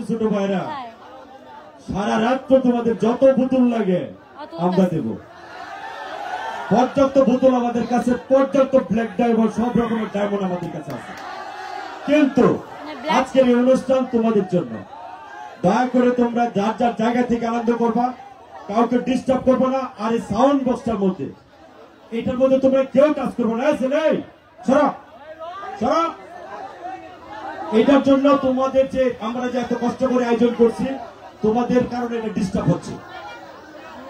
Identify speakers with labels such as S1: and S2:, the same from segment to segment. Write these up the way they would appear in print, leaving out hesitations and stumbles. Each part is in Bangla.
S1: ছোট ভাইরা সারা রাত তোমাদের যত বোতল লাগে আমরা দেব, পর্যাপ্ত বোতল আমাদের কাছে, পর্যাপ্ত ব্ল্যাক ডায়মন্ড, সব রকমের ডায়মন্ড আমাদের কাছে আছে। কিন্তু আজকের এই অনুষ্ঠান তোমাদের জন্য, দয়া করে তোমরা যার যার জায়গা থেকে আনন্দ করবা, কাউকে ডিস্টার্ব করবো না। আর এই সাউন্ড বক্সটার মধ্যে, এটার মধ্যে তোমরা কেউ কাজ করবো না। সরা সরা, এটার জন্য তোমাদের যে আমরা যে এত কষ্ট করে আয়োজন করছি, তোমাদের কারণে এটা ডিস্টার্ব হচ্ছে।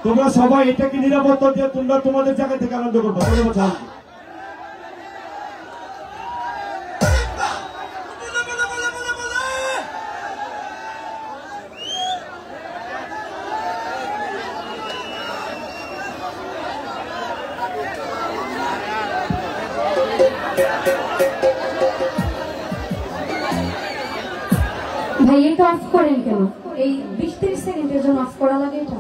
S1: তোমরা সবাই এটাকে নিরাপত্তা দিয়ে তোমরা তোমাদের জায়গা থেকে আনন্দ করবো।
S2: ভাই এটা অফ করেন কেন? এই 20-30 সেকেন্ডের জন্য অফ করা লাগে এটা?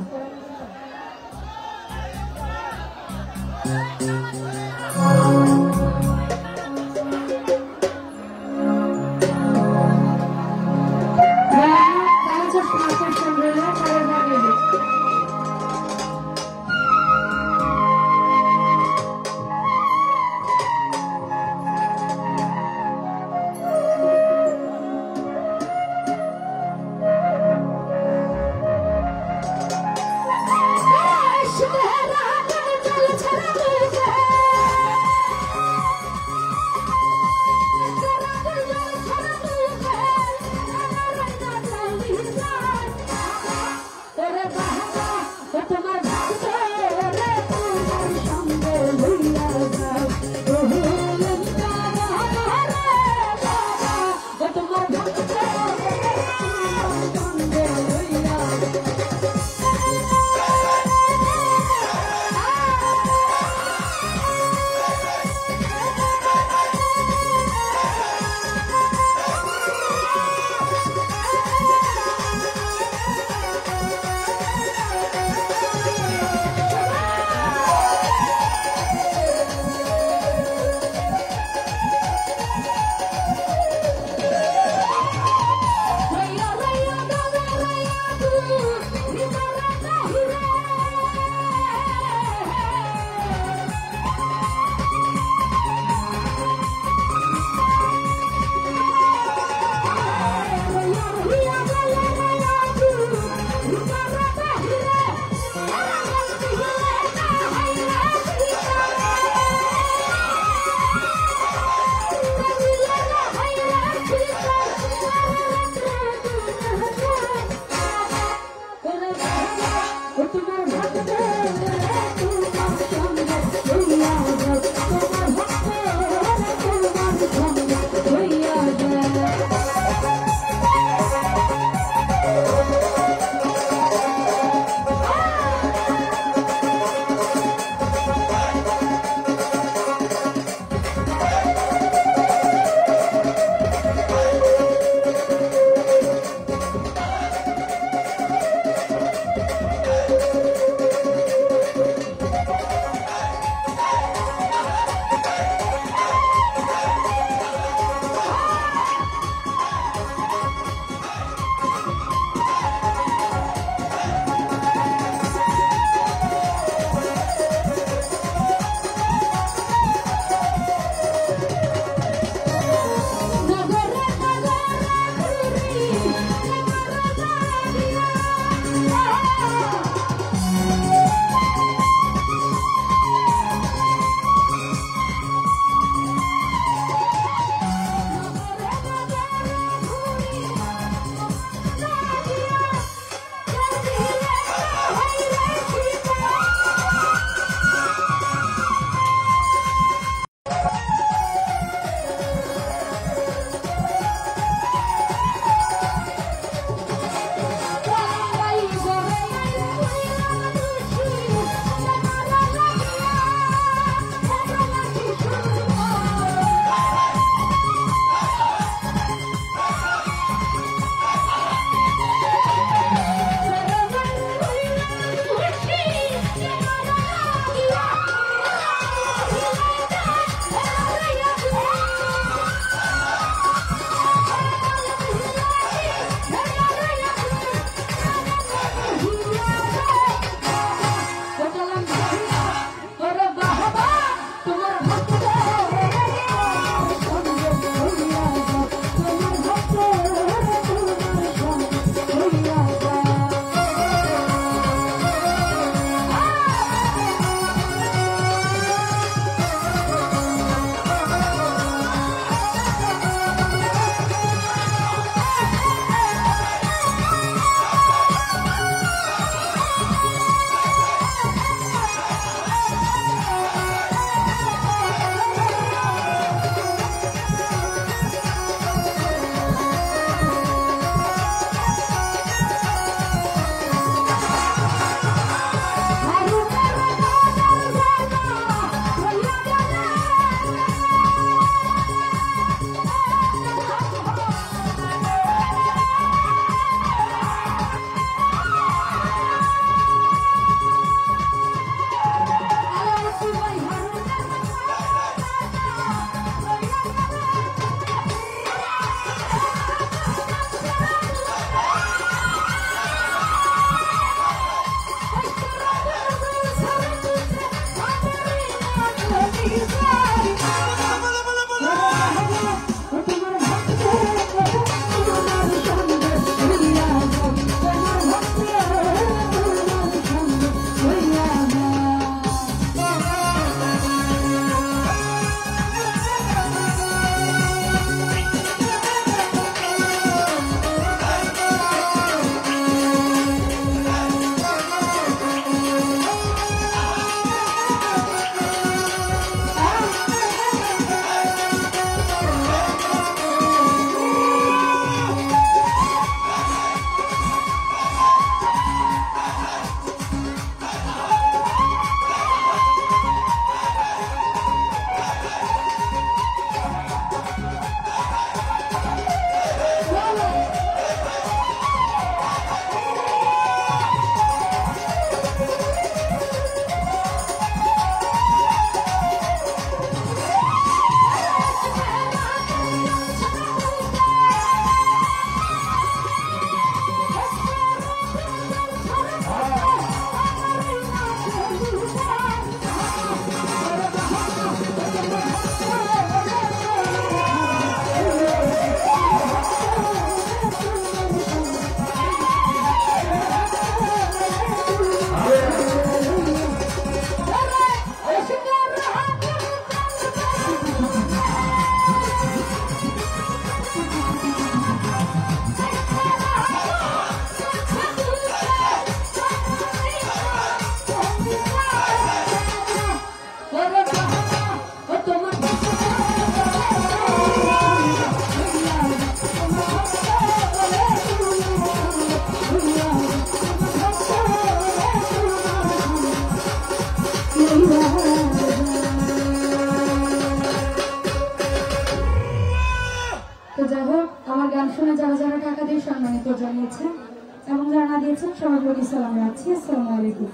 S2: সবার প্রতি সালাম রাখছি। আসসালামু আলাইকুম।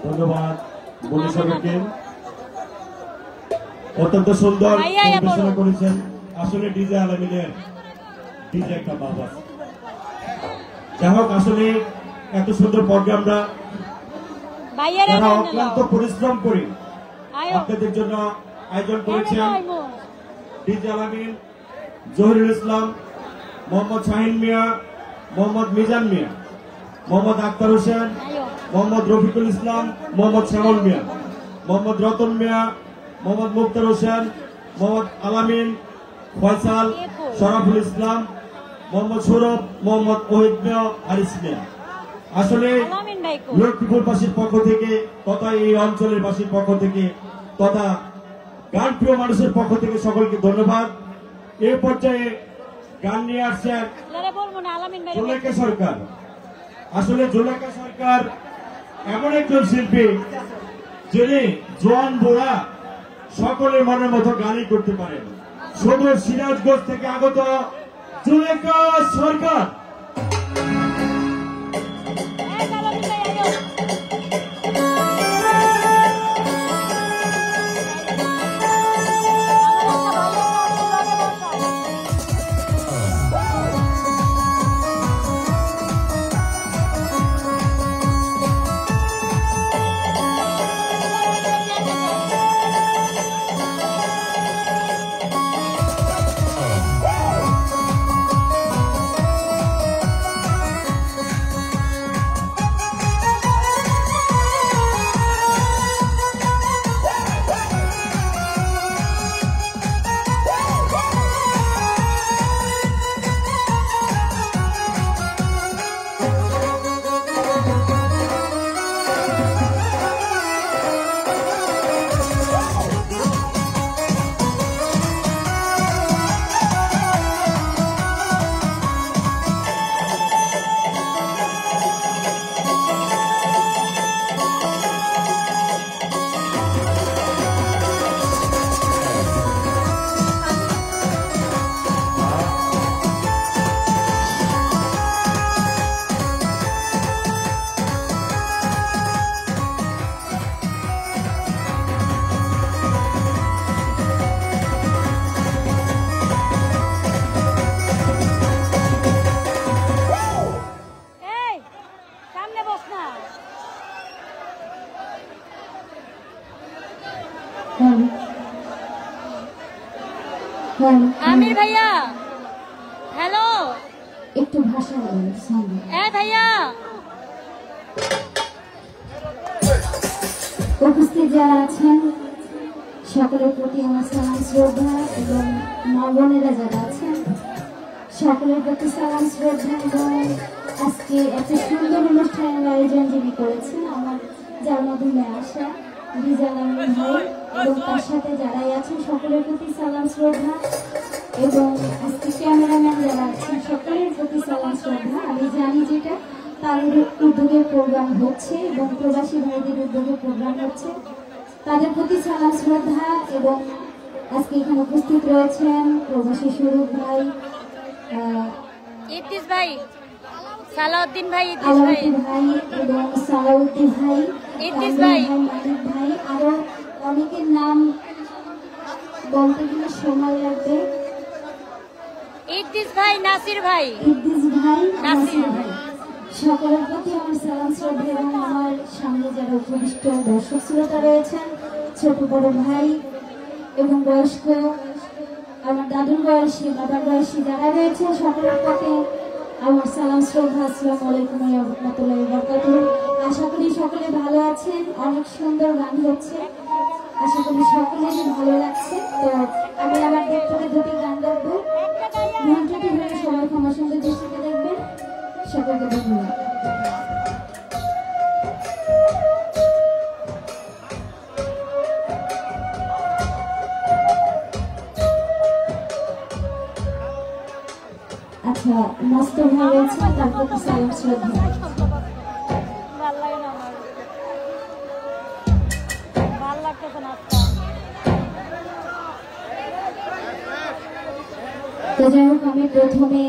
S1: ধন্যবাদ বলে সবাইকে। অত্যন্ত সুন্দর পরিবেশনা করেছেন। আসলে ডিজে আলামিনের ডিজে একটা ভাব আছে। যাই হোক, আসলে এত সুন্দর প্রোগ্রামটা যারা অক্লান্ত পরিশ্রম করে আপনাদের জন্য আয়োজন করেছেন ডিজে আলামিন, জহিরুল ইসলাম, মোহাম্মদ শাহিন মিয়া, মোহাম্মদ মিজান মিয়া, মোহাম্মদ আক্তার হোসেন, মোহাম্মদ রফিকুল ইসলাম, মোহাম্মদ শ্যামল মিয়া, মোহাম্মদ রতন মিয়া, মোহাম্মদ মুক্তার হোসেন, মোহাম্মদ আলামিন, ফয়সাল, শরাফুল ইসলাম, মোহাম্মদ সৌরভ, মোহাম্মদ ওহিদ মিয়া, হারিস মিয়া। আসলে লক্ষ্মীপুরবাসীর পক্ষ থেকে তথা এই অঞ্চলের বাসীর পক্ষ থেকে তথা গান প্রিয় মানুষের পক্ষ থেকে সকলকে ধন্যবাদ। এই পর্যায়ে গান নিয়ে আসছেন জুলেখা সরকার। আসলে জুলেখা সরকার এমন একজন শিল্পী যিনি জোয়ান বুড়া সকলের মনের মতো গানই করতে পারেন। সদর সিরাজগঞ্জ থেকে আগত জুলেখা সরকার।
S3: আমির ভাইয়া, হ্যালো,
S2: একটু ভাষা বলেন।
S3: ভাইয়া,
S2: উপস্থিত যারা আছেন সকলের প্রতি আমার সালাম শ্রদ্ধা এবং মা বোনেরা যারা আছেন সকলের প্রতি সালাম শ্রদ্ধা এবং আজকে এত সুন্দর অনুষ্ঠানের আয়োজন যিনি করেছেন আমার যার মাধ্যমে আসা ডিজে আলামিন ভাই এবং তার সাথে যারাই আছেন সকলের প্রতি সালাম শ্রদ্ধা এবং আজকে ক্যামেরাম্যান যারা আছেন সকলের প্রতি সালাম শ্রদ্ধা। আমি জানি যেটা তাদের উদ্যোগে প্রোগ্রাম হচ্ছে এবং প্রবাসী ভাইদের উদ্যোগে প্রোগ্রাম হচ্ছে, তাদের প্রতি সালাম শ্রদ্ধা। এবং আজকে এখানে উপস্থিত রয়েছেন প্রবাসী স্বরূপ ভাই,
S3: ইদ্রিস ভাই, সালাউদ্দিন ভাই,
S2: আলাউদ্দিন ভাই এবং সালাউদ্দিন ভাই,
S3: ইদ্রিস ভাই,
S2: মালিক ভাই, আরো অনেকের নাম বলতে গেলে সময় লাগবে।
S3: ইদ্রিস ভাই, নাসির ভাই,
S2: ইদ্রিস ভাই, নাসির ভাই, সকলের প্রতি আমার সালাম শ্রদ্ধা এবং আমার সামনে যারা উপবিষ্ট দর্শক শ্রোতা রয়েছেন, ছোট বড় ভাই এবং বয়স্ক, আমার দাদুর বয়সী, বাবার বয়সী যারা রয়েছে সকলের প্রতি আমার সালাম শ্রদ্ধা। আসসালামু আলাইকুম ওয়া রাহমাতুল্লাহি ওয়া বারাকাতুহু। আশা করি সকলে ভালো আছেন। অনেক সুন্দর গান হচ্ছে, আশা করি সকলেরই ভালো লাগছে। তো আমি আমার দিক থেকে দুটি গান গাইবো, ঘন্টাটি হলে সবাই ক্ষমার সঙ্গে দৃষ্টিতে দেখবেন। সকলকে ধন্যবাদ। আচ্ছা, মস্ত ভাই রয়েছে, তার প্রতি সালাম শ্রদ্ধা।
S3: ভাল লাগে না আমার, ভাল লাগতেছে না।
S2: তো যাই হোক, আমি প্রথমে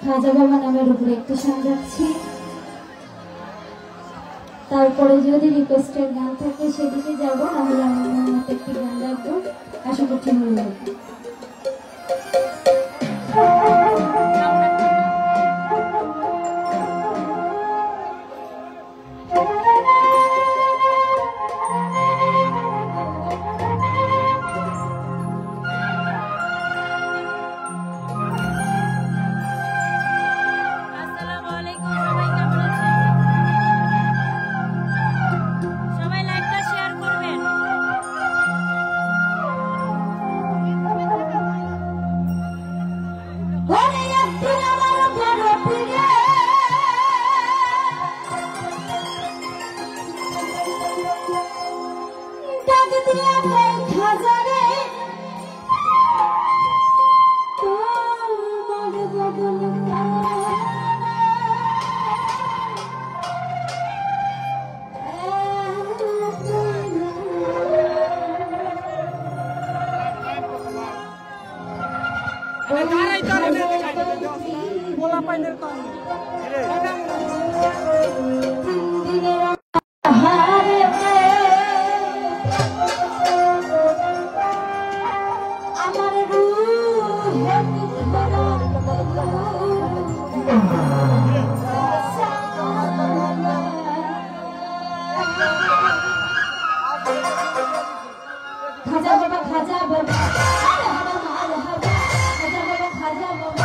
S2: খাজা বাবা নামের উপরে একটি গান রাখছি। তারপরে যদি রিকোয়েস্টের গান থাকে সেদিকে যাবো, নাহলে আমি মনে মতো একটি গান রাখবো। আশা করছি ভালো লাগবে।
S3: আসসালামু আলাইকুম, সবাই কেমন আছেন? সবাই লাইভটা শেয়ার করবেন।
S2: ওরে একদিন আমার বড় প্রিয় ডাক দিয়া কই খাজারে তোমার বদল আমার খাজা বাবা খাজা বাবা খাজা বাবা খাজা বাবা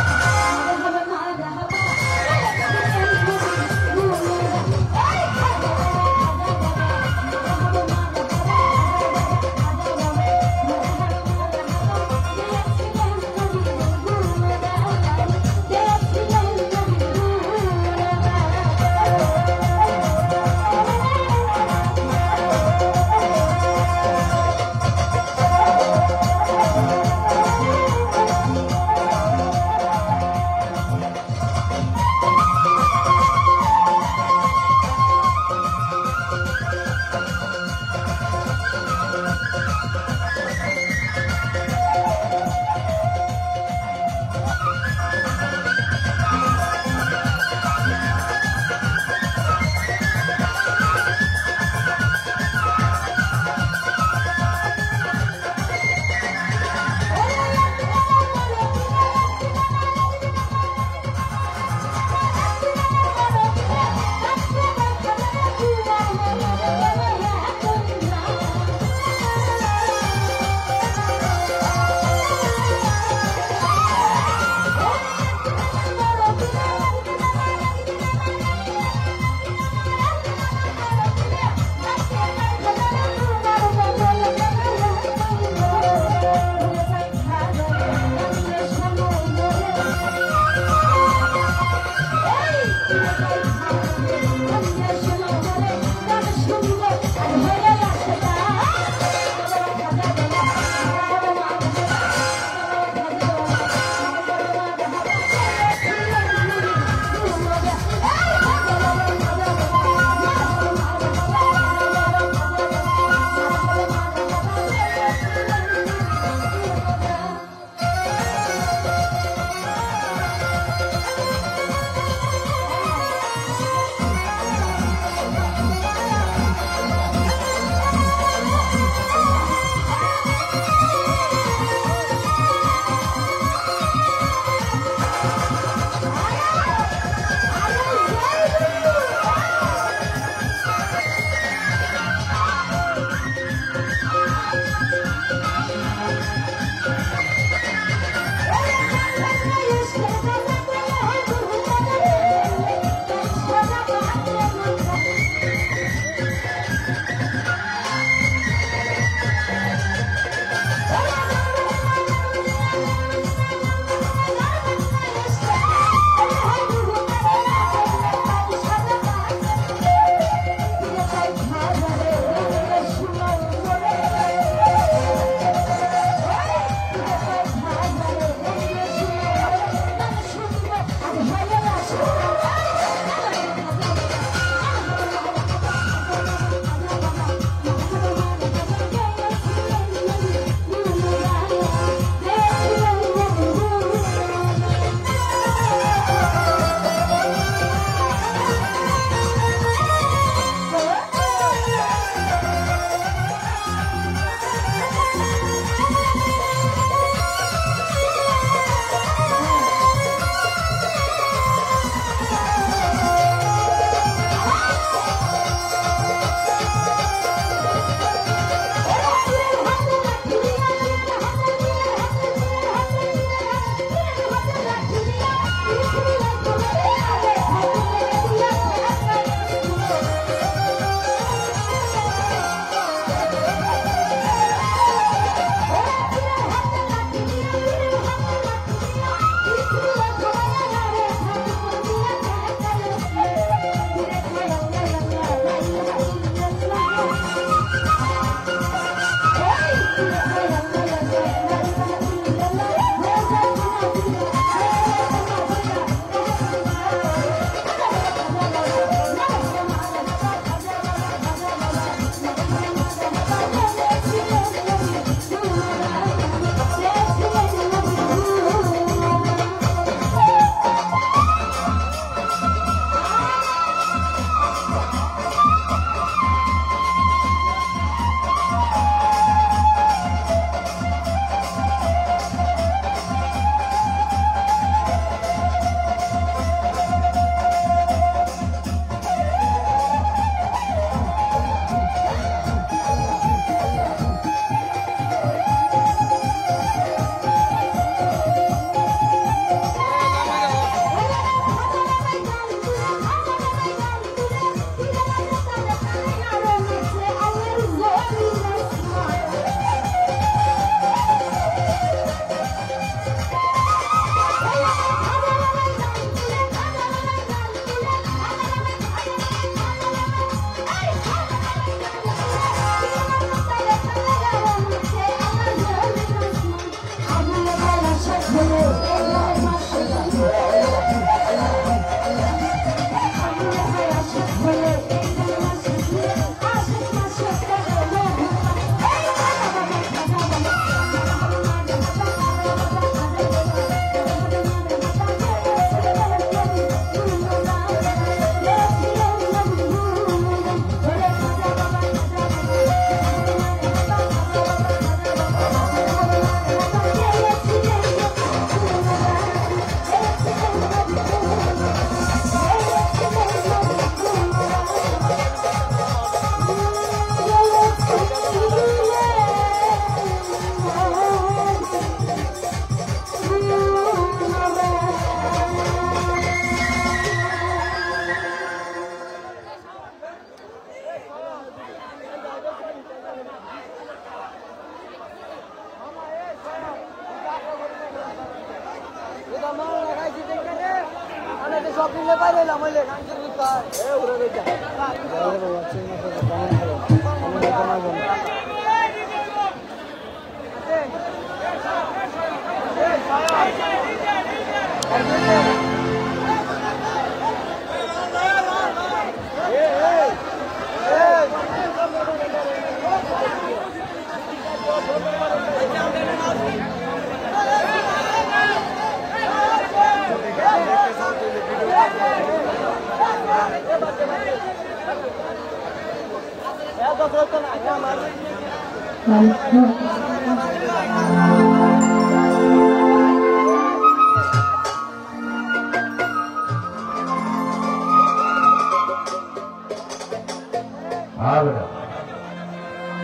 S4: Abra,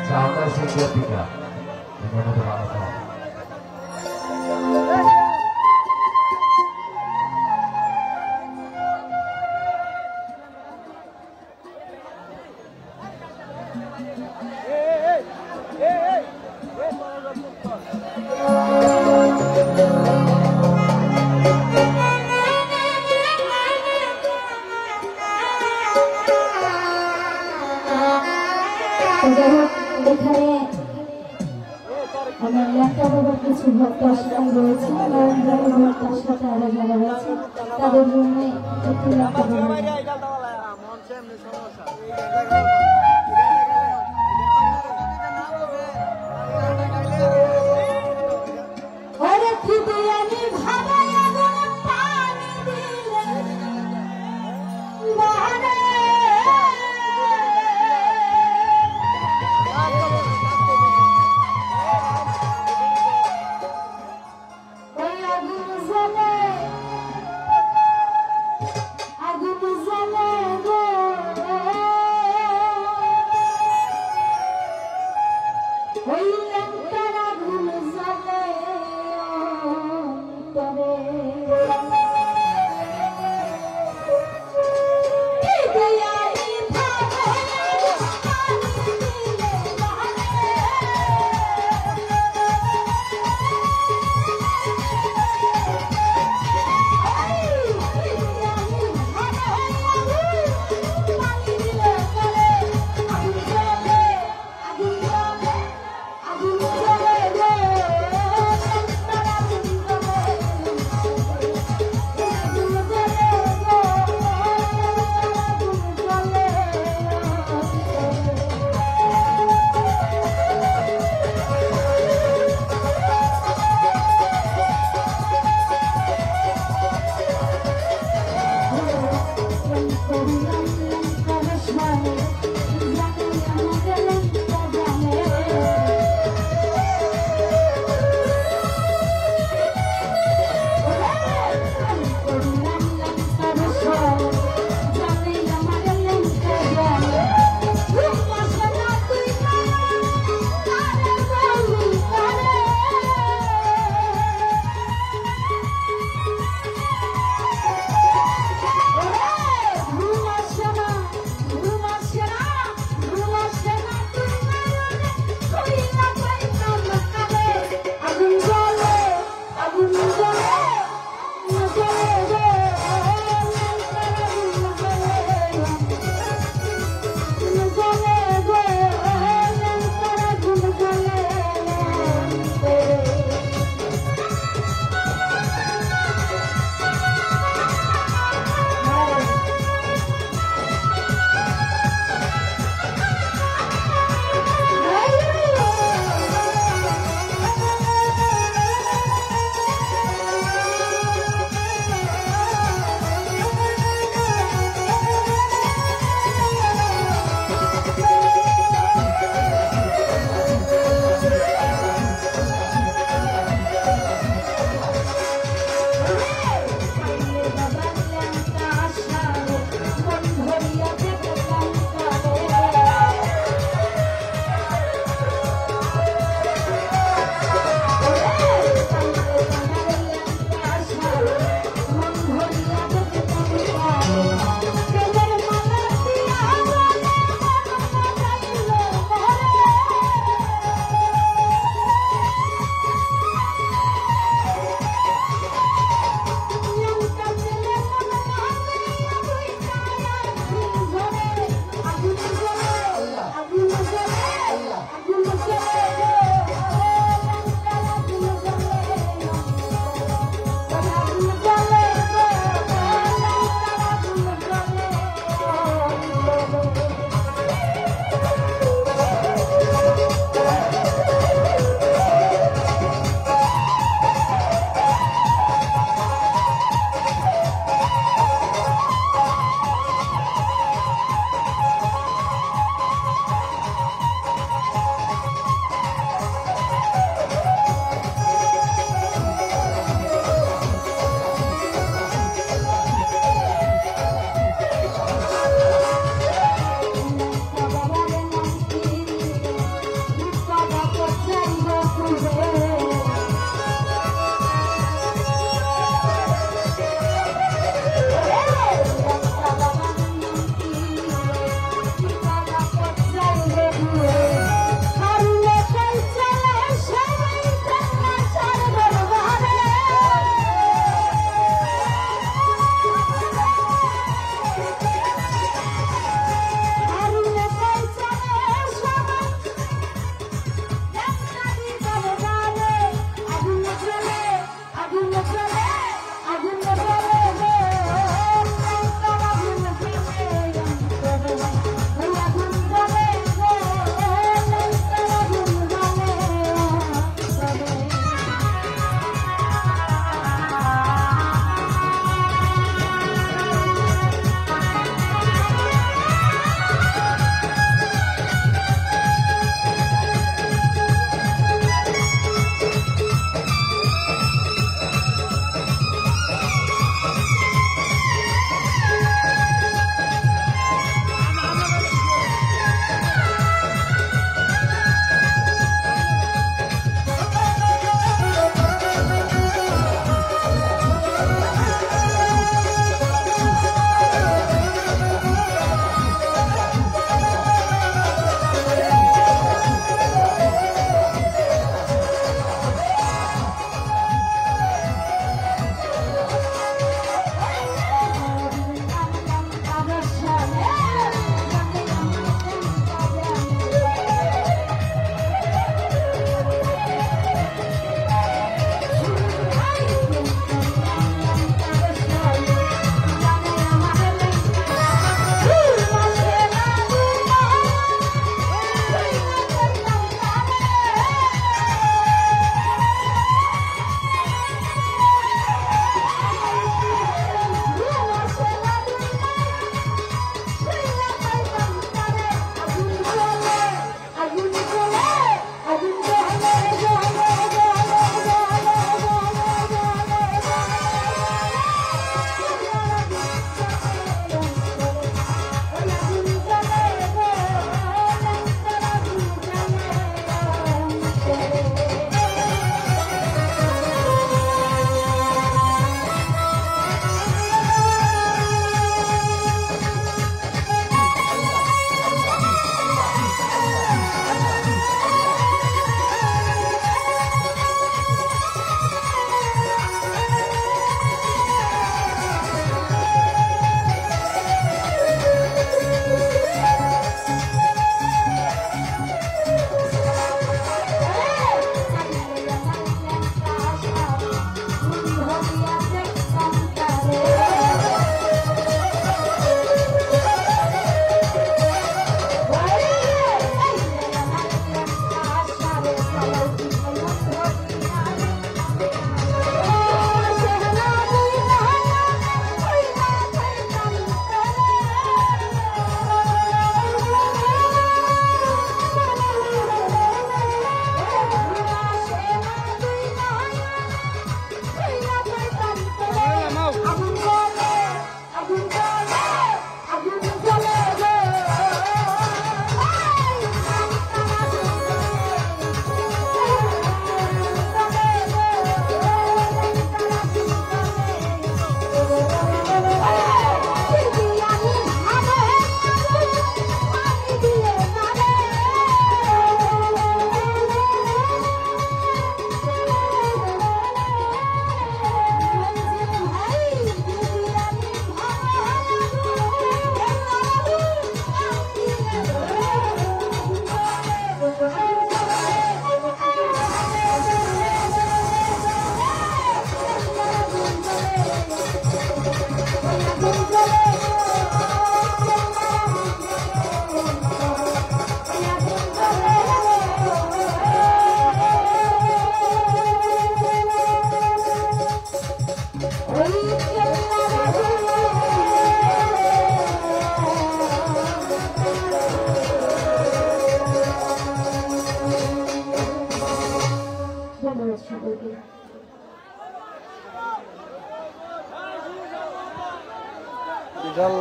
S4: salta sintética, tenemos de balanzar.
S2: এখানে আমার ল্যাপটপের কিছু ভক্তরা রয়েছে তার সাথে আরো যারা রয়েছে তাদের জন্য একটু ল্যাপটপ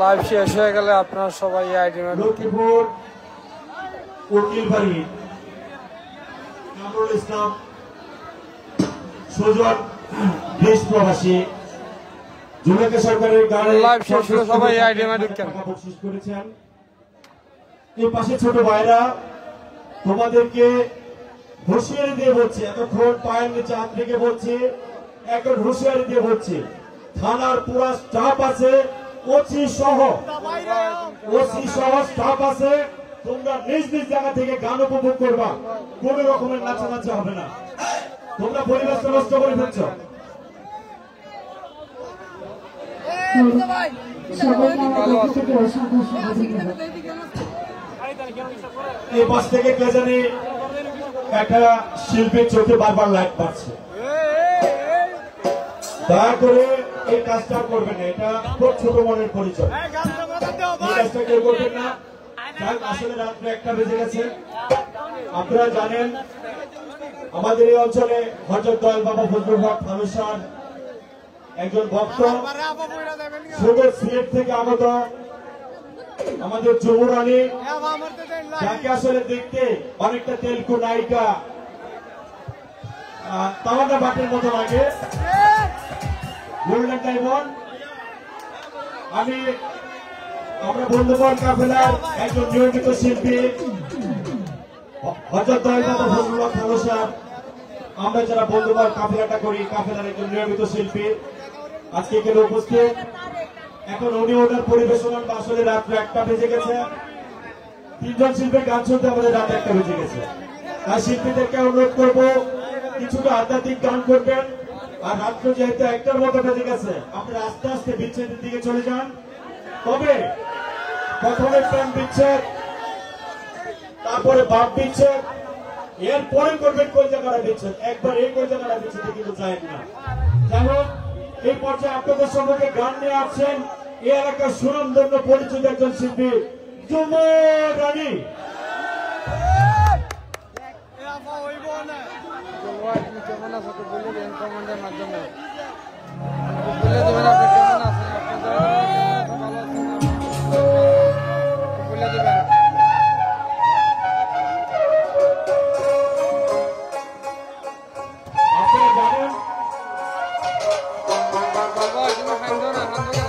S5: লাইভ শেষ হয়ে গেলে আপনারা সবাই আইডি
S1: লক্ষ্মীপুর উকিলবাড়ি কামরুল ইসলাম সুজন দেশ প্রবাসী জুলেখা সরকারের গানে
S5: লাইভ শেষ হলে সবাই আইডি
S1: বকশিশ করেছেন। এই পাশে ছোট ভাইরা তোমাদেরকে হুঁশিয়ারি দিয়ে বলছে, এতক্ষণ পায়ের নিচে হাত রেখে বলছে, এখন হুঁশিয়ারি দিয়ে বলছে, থানার পুরা স্টাফ আছে, ওসি সহ স্টাফ আছে, তোমরা নিজ নিজ জায়গা থেকে গান উপভোগ করবা, কোন রকমের নাচানাচি হবে না। তোমরা পরিবেশ নষ্ট করে ফেলছ।
S2: সবাইকে আমার পক্ষ থেকে অসংখ্য ধন্যবাদ।
S1: এই পাশ থেকে কে জানি একটা শিল্পীর চোখে বারবার লাইট পাচ্ছে। দয়া করে এই কাজটা করবেন না, এটা খুব ছোট মনের পরিচয়। এই কাজটা কেউ করবেন না। আসলে রাত্রে 1টা বেজে গেছে। আপনারা জানেন আমাদের এই অঞ্চলে হযরত দয়াল বাবা ফজলুল হক ফানুসার একজন ভক্ত, সুদূর সিলেট থেকে আগত আমাদের যুবরানী, যাকে আসলে দেখতে অনেকটা তেলকু নায়িকা তাওয়ানা বাটের মতো লাগে, গোল্ডেন ডায়মন্ড। আমরা বন্ধুবর কাফেলার একজন নিয়মিত শিল্পী হযরত দয়াল বাবা ফজলুল হক ফানুসার, আমরা যারা বন্ধুবর কাফেলাটা করি, কাফেলার একজন নিয়মিত শিল্পী আজকে এখানে উপস্থিত। এখন উনি ওনার পরিবেশনার আসলে রাত্রে 1টা বেজে গেছে। 3জন শিল্পীর গান শুনতে আমাদের রাত 1টা বেজে গেছে। তাই শিল্পীদেরকে অনুরোধ করবো কিছুটা আধ্যাত্মিক গান করবেন। আর রাত্র যেহেতু 1টার মতো বেজে গেছে, আপনারা আস্তে আস্তে বিচ্ছেদের দিকে চলে যান। তবে প্রথমে প্রেম বিচ্ছেদ, তারপরে বাপ বিচ্ছেদ, এরপরে করবেন কোন জায়গাটা বিচ্ছেদ। একবার এই কোন জায়গাটা বিচ্ছেদে কিন্তু যায় না। যাই হোক, এই পর্যায়ে আপনাদের সম্পর্কে গান নিয়ে আসছেন এই এলাকার সুনামধন্য পরিচিত একজন শিল্পী যুবরানী।
S5: কেমন আছে তো বলে দেন কমেন্টের মাধ্যমে, বলে দেবেন আপনি কেমন আছেন, বলে দেবেন।
S1: আপনারা জানেন
S5: বাবা তুমি খাইছো না, খাইছো না।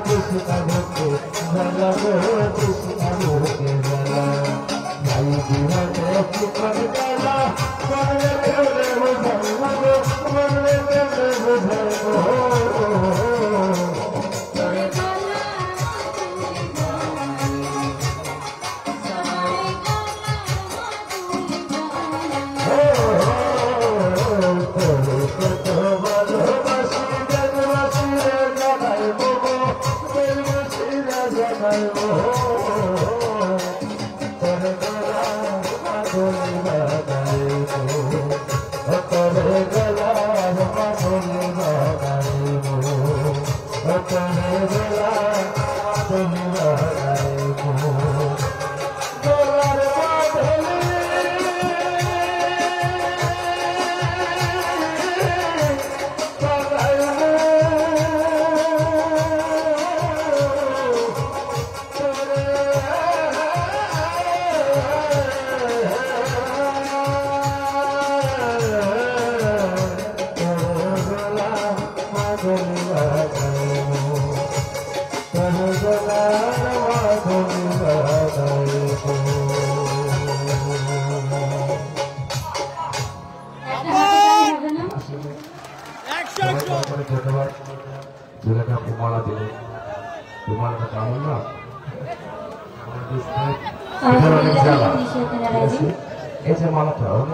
S4: Krishna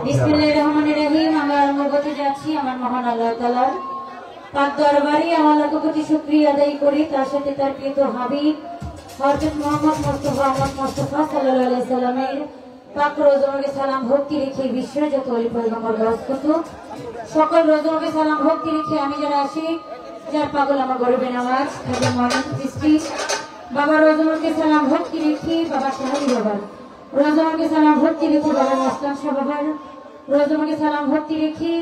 S2: বিসমিল্লাহিররহমানিররহিম। আমি আরম্ভ করতে যাচ্ছি আমার মহান আল্লাহ তাআলার পাক দরবারে আমার লাখ কোটি শুকরিয়া আদায় করি, তার সাথে তার প্রিয় হাবিব হযরত মুহাম্মদ মুস্তাফা সাল্লাল্লাহু আলাইহি সাল্লামের পাক রোজমকে সালাম ভক্তি রেখে বিশ্বের যত ওলি পয়গম্বর রাসূল সকল রোজমকে সালাম ভক্তি রেখে আমি যারা আসি যার পাগল আমার গরিবে নামাজ খাজা মনির দৃষ্টি বাবা রোজমকে সালাম ভক্তি রেখে বাবা শাহী বাবা রোজমকে সালাম ভক্তি রেখে বাবা মাস্তান শাহ বাবার রোজমকে সালাম ভক্তি রেখে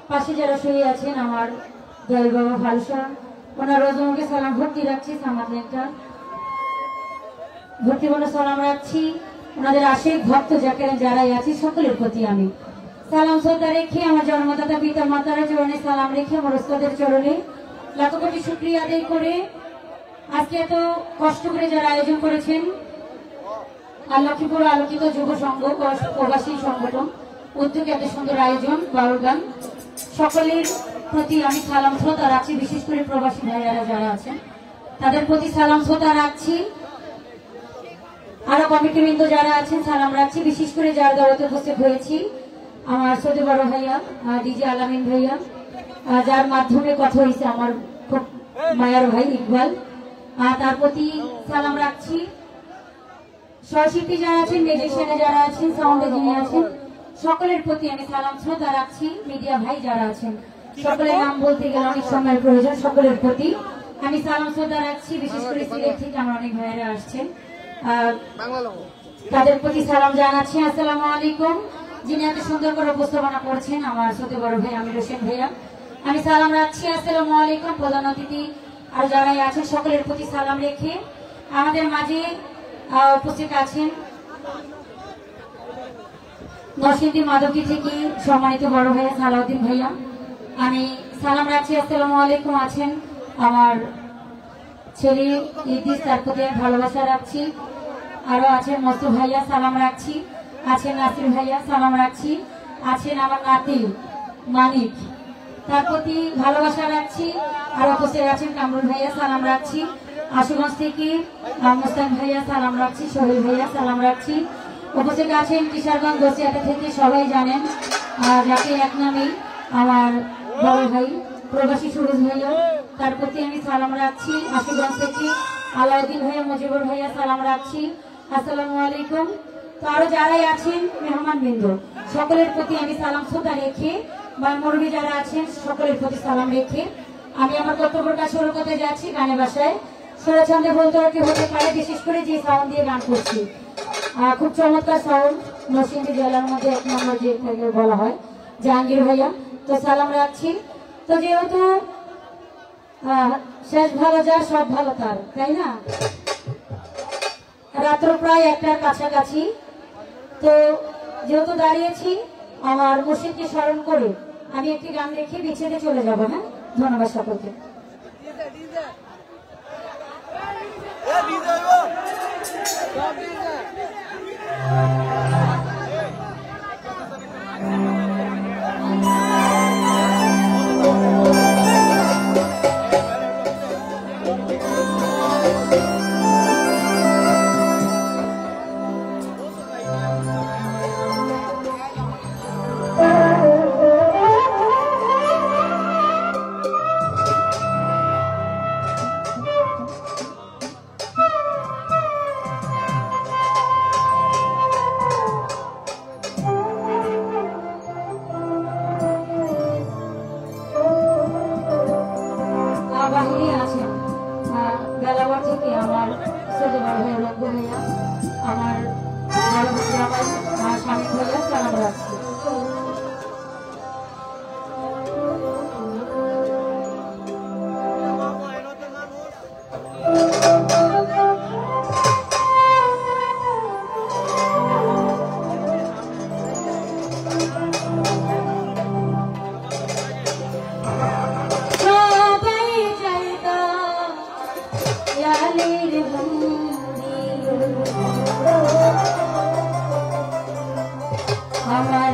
S2: পাশে যারা শুয়ে আছেন আমার দয়াল বাবা ভালসা ওনার রোজমকে সালাম ভক্তি রাখছি সামাদ লেখা ভক্তি বলে সালাম রাখছি ওনাদের আশিক ভক্ত যারাই আছে সকলের প্রতি আমি সালাম শ্রদ্ধা রেখে আমার জন্মদাতা পিতা মাতার চরণে সালাম রেখে আমার ওস্তাদের চরণে লাখ কোটি শুকরিয়া আদায় করে আজকে এত কষ্ট করে যারা আয়োজন করেছেন আর লক্ষ্মীপুর আলোকিত যুব সংঘ প্রবাসী সংগঠন উদ্যোগে এত সুন্দর আয়োজন বাউল গান সকলের প্রতি আমি সালাম শ্রদ্ধা রাখছি, বিশেষ করে প্রবাসী ভাইয়ারা যারা আছেন তাদের প্রতি সালাম শ্রদ্ধা রাখছি। আরো কমিটিবৃন্দ যারা আছেন সালাম রাখছি, বিশেষ করে যার দাওয়াতে উপস্থিত হয়েছি আমার ছোট বড় ভাইয়া ডিজে আলামিন ভাইয়া যার মাধ্যমে কথা হয়েছে আমার খুব মায়ার ভাই ইকবাল তার প্রতি সালাম রাখছি। সহশিল্পী যারা আছেন মিউজিশিয়ানে যারা আছেন সাউন্ডে যিনি আছেন সকলের প্রতি আমি সালাম শ্রদ্ধা রাখছি। মিডিয়া ভাই যারা আছেন সকলের নাম বলতে গেলে অনেক সময়ের প্রয়োজন, সকলের প্রতি আমি সালাম শ্রদ্ধা রাখছি। বিশেষ করে সিলেট থেকে আমার অনেক ভাইয়েরা আসছেন তাদের প্রতি সালাম জানাচ্ছি। আসসালামু আলাইকুম। যিনি এত সুন্দর করে উপস্থাপনা করছেন আমার ছোট বড় ভাই আমির হোসেন ভাইয়া আমি সালাম রাখছি। আসসালামু আলাইকুম। প্রধান অতিথি আর যারাই আছেন সকলের প্রতি সালাম রেখে আমাদের মাঝে উপস্থিত আছেন নরসিংদী মাধবী থেকে সম্মানিত বড় ভাইয়া সালাউদ্দিন ভাইয়া আমি সালাম রাখছি। আসসালামু আলাইকুম। আছেন আমার ছেলে ইদ্রিস, তার প্রতি ভালোবাসা রাখছি। আরো আছেন মস্তু ভাইয়া সালাম রাখছি, আছেন নাসির ভাইয়া সালাম রাখছি, আছেন আমার নাতি মানিক তার প্রতি ভালোবাসা রাখছি। আর উপস্থিত আছেন কামরুল ভাইয়া সালাম রাখছি, আশুগঞ্জ থেকে মুস্তান ভাইয়া সালাম রাখছি, সোহেল ভাইয়া সালাম রাখছি। উপস্থিত আছেন কিশোরগঞ্জ দোসিয়াটা থেকে সবাই জানেন যাকে এক নামে আমার বড় ভাই প্রবাসী সুরজ ভাইয়া তার প্রতি আমি সালাম রাখছি। আশুগঞ্জ থেকে আলাউদ্দিন ভাইয়া মুজিবুর ভাইয়া সালাম রাখছি। আসসালামু আলাইকুম। তো আরো যারাই আছেন মেহমান বৃন্দ সকলের প্রতি আমি সালাম শ্রদ্ধা রেখে বা মুরব্বী যারা আছেন সকলের প্রতি সালাম রেখে আমি আমার কর্তব্যটা শুরু করতে যাচ্ছি গানে বাসায় সুরছন্দে বলতে হতে পারে, বিশেষ করে যে সাউন্ড দিয়ে গান করছি খুব চমৎকার সাউন্ড নরসিংদী জেলার মধ্যে এক নম্বর যে বলা হয় জাহাঙ্গীর ভাইয়া তো সালাম রাখছি। তো যেহেতু শেষ ভালো যা সব ভালো তার, তাই না? রাত্র প্রায় 1টার কাছাকাছি। তো যেহেতু দাঁড়িয়েছি আমার মুর্শিদকে স্মরণ করে আমি একটি গান রেখে বিচ্ছেদে চলে যাব। হ্যাঁ, ধন্যবাদ সকলকে। বাহিরে আছেন বেলাবার থেকে আমার ছোট বড় ভাই লক্ষ্য ভাইয়া আমার বড় জামাই স্বামী ভাইয়া চালান রাখছে আমার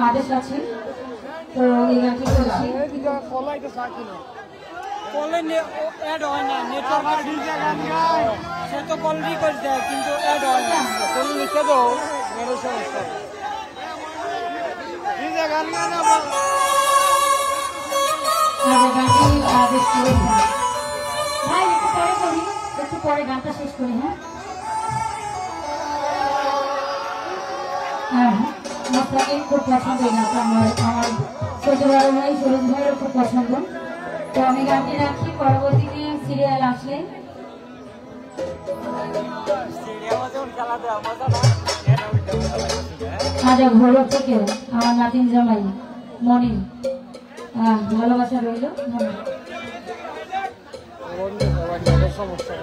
S2: আদেশ আছে, তো এই গানটি করছি।
S5: কলে অ্যাড হয় না, নেটওয়ার্ক সে তো কল রিকোয়েস্ট দেয় কিন্তু অ্যাড হয় না। কল লিখে দাও, মেরো সমস্যা। গান গান
S2: গানটি আদেশ করে ভাই একটু পরে করি, একটু পরে গানটা শেষ করি। হ্যাঁ আপনাকে খুব পছন্দ এই গানটা, আমার ছোট বড় ভাই সরুণ ভাইয়েরও খুব পছন্দ। তো আমি গানটি রাখি, পরবর্তীতে সিরিয়াল আসলে আজ ঘর থেকে আমার নাতিন জামাই মনি ভালোবাসা রইল।
S5: সমস্যা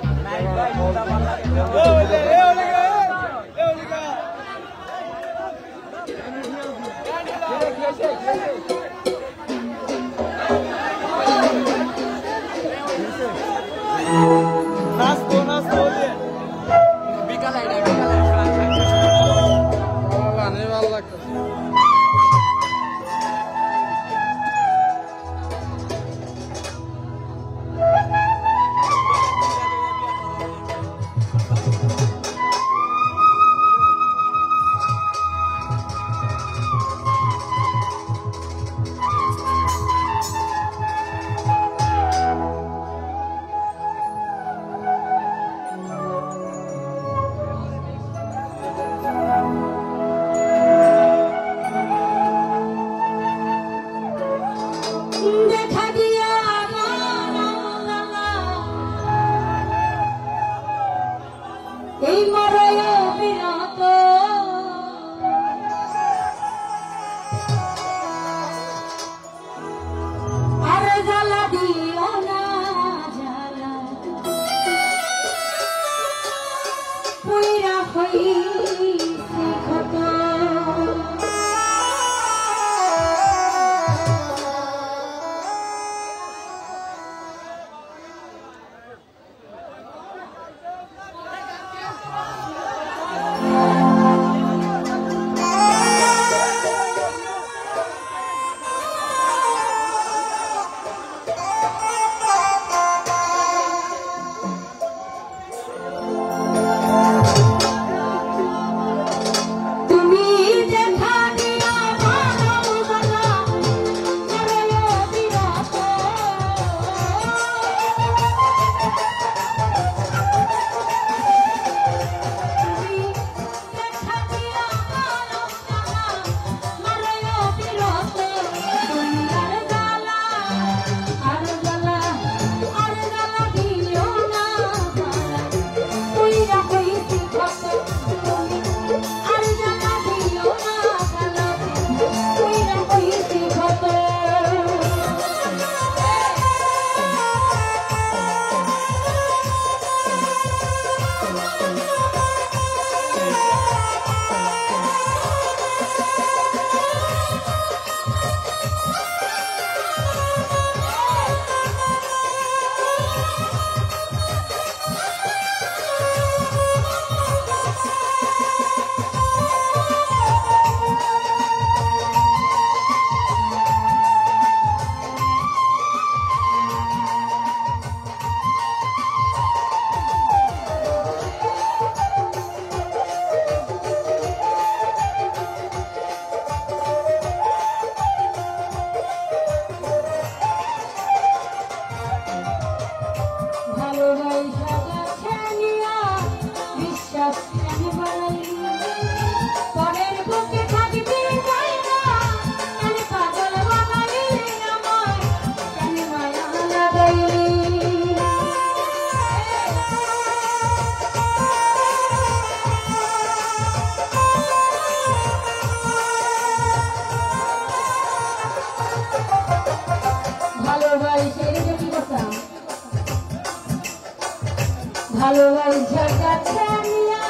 S2: ভালোবাসা কাছে নিয়া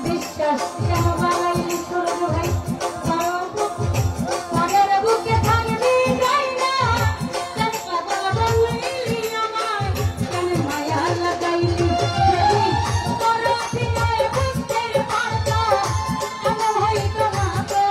S2: বিশ্বাস কেন বাড়াইলি সরল ভাই মনের বুকে থাকবি যাই না কেন কথা বললি আমার কেন মায়া লাগাইলি যদি তোর অভিনয় বুঝতে পারতো কেন হইতো না তো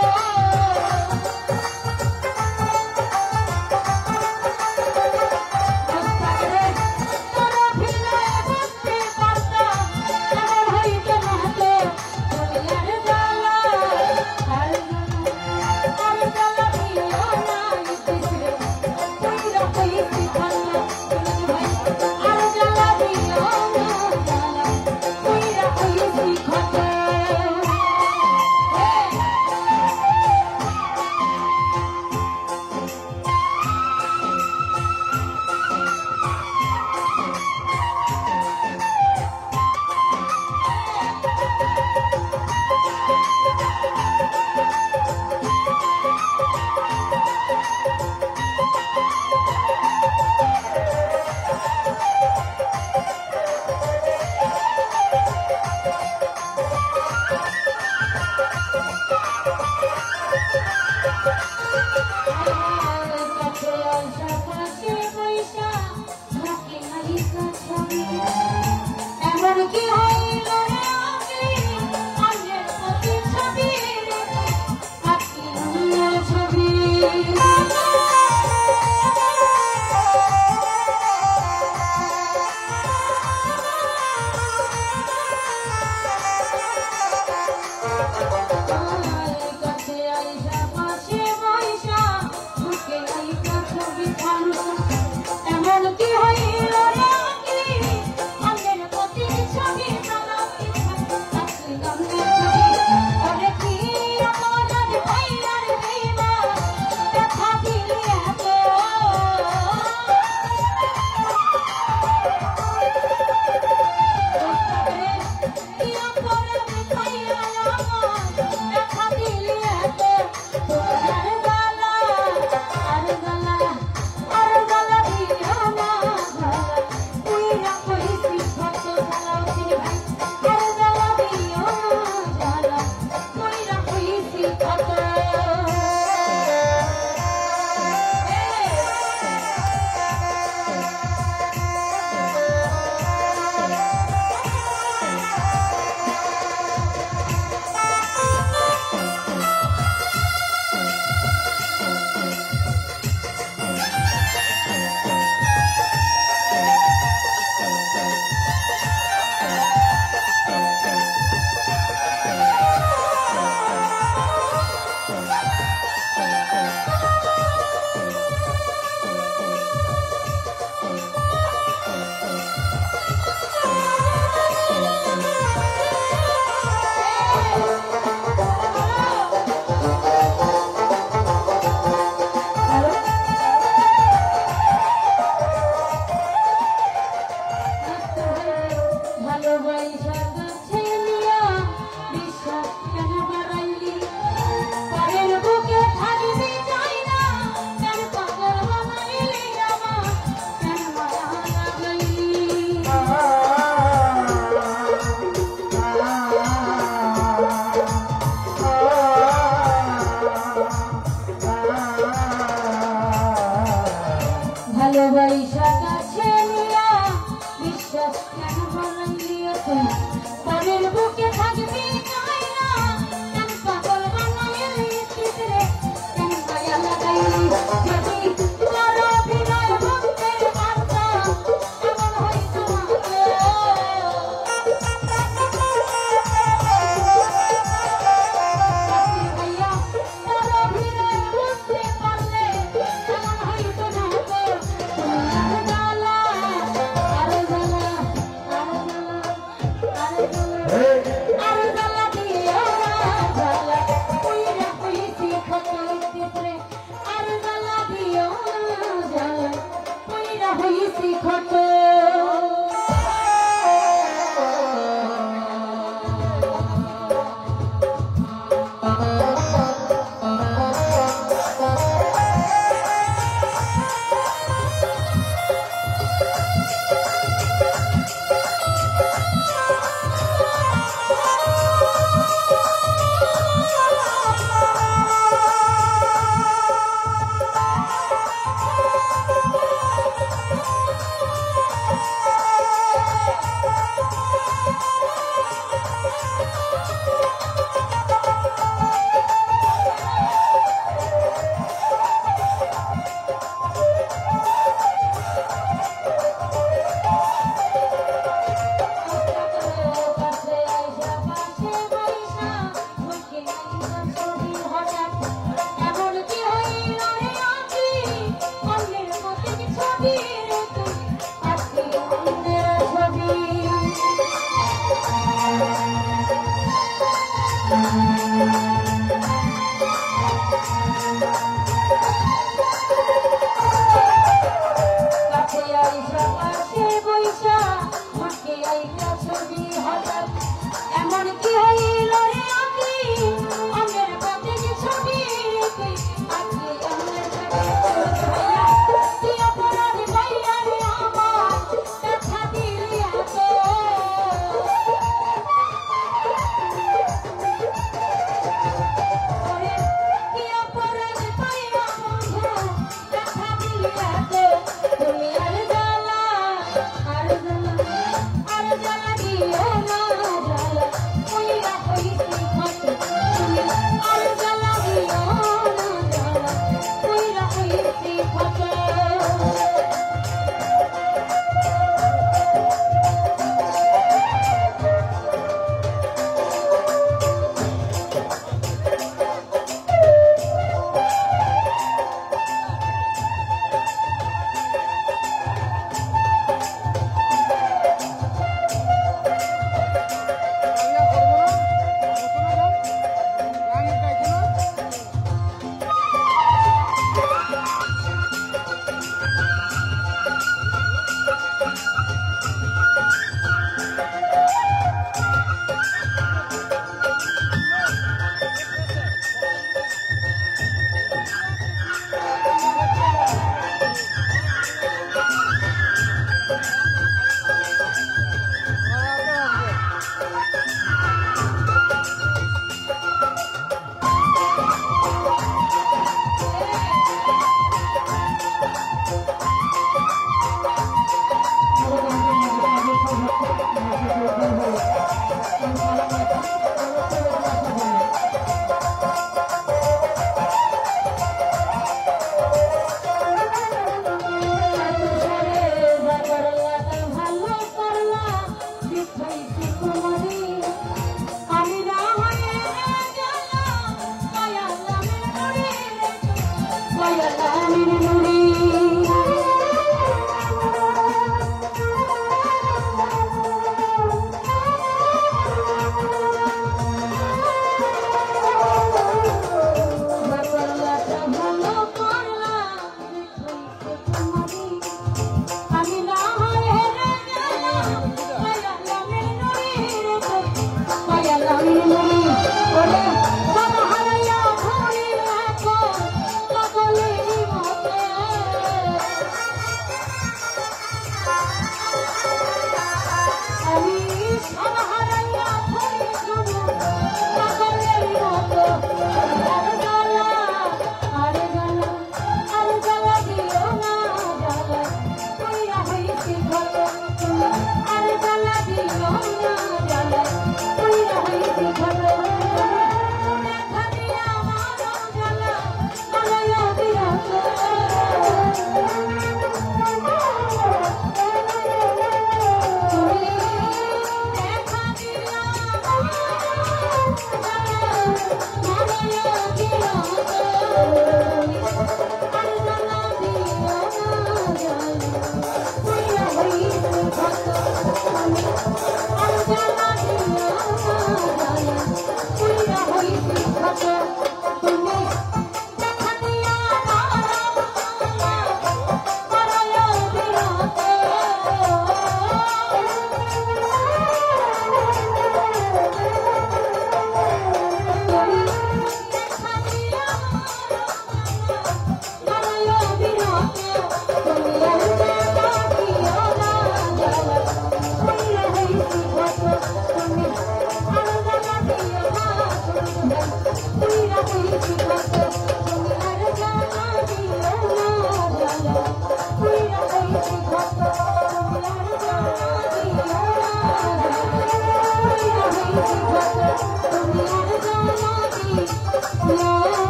S2: মাটি ক্ষত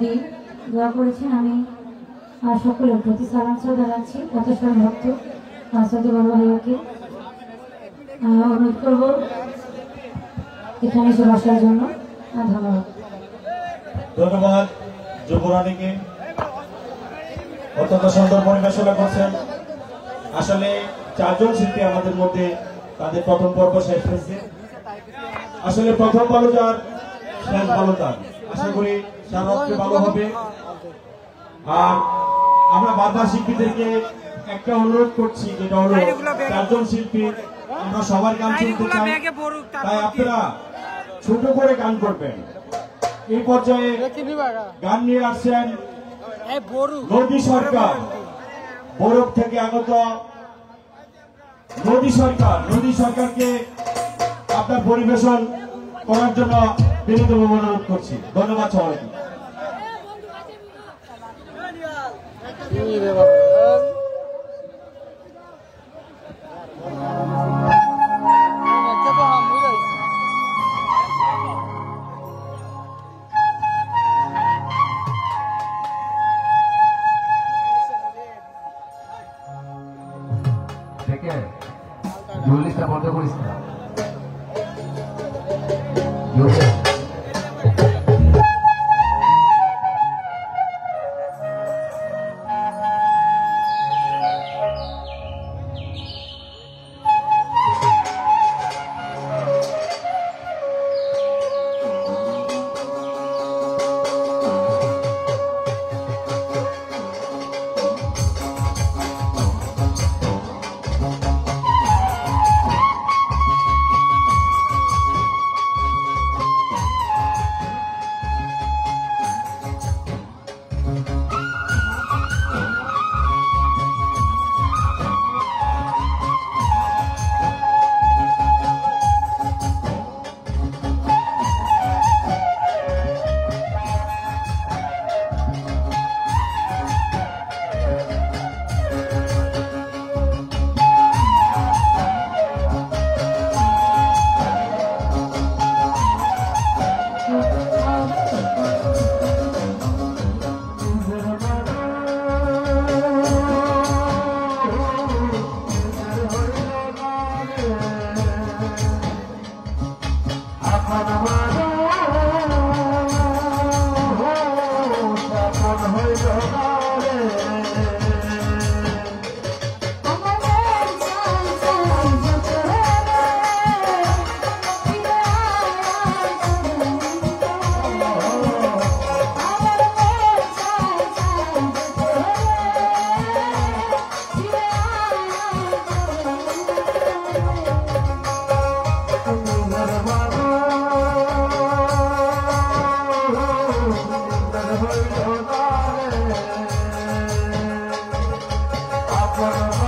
S2: দিয়ে দোয়া করেছেন। আমি সকলের প্রতি সালাম শ্রদ্ধা জানাচ্ছি। কতজন ভক্ত শ্রদ্ধা বড় ভাইকে অনুরোধ করবো এখানে এসে বসার জন্য। ধন্যবাদ।
S1: ধন্যবাদ যুবরানীকে, অত্যন্ত সুন্দর পরিবেশনা করছেন। আসলে 4 জন শিল্পী আমাদের মধ্যে, তাদের প্রথম পর্ব শেষ হয়েছে। আসলে প্রথম ভালো যার, শেষ ভালো তার। আশা করি সারাত্রে ভালো হবে। আর আমরা বাধা শিল্পীদেরকে একটা অনুরোধ করছি, যেটা হলো 4 জন শিল্পী আমরা সবার গান শুনতে চাই, তাই আপনারা ছোট করে গান করবেন। এই পর্যায়ে গান নিয়ে আসছেন নদী সরকার, বরফ থেকে আগত নদী সরকার। নদী সরকারকে আপনার পরিবেশন করার জন্য বিনীতভাবে অনুরোধ করছি। ধন্যবাদ সবাইকে।
S4: জুলিসটা বন্ধ করিস না। What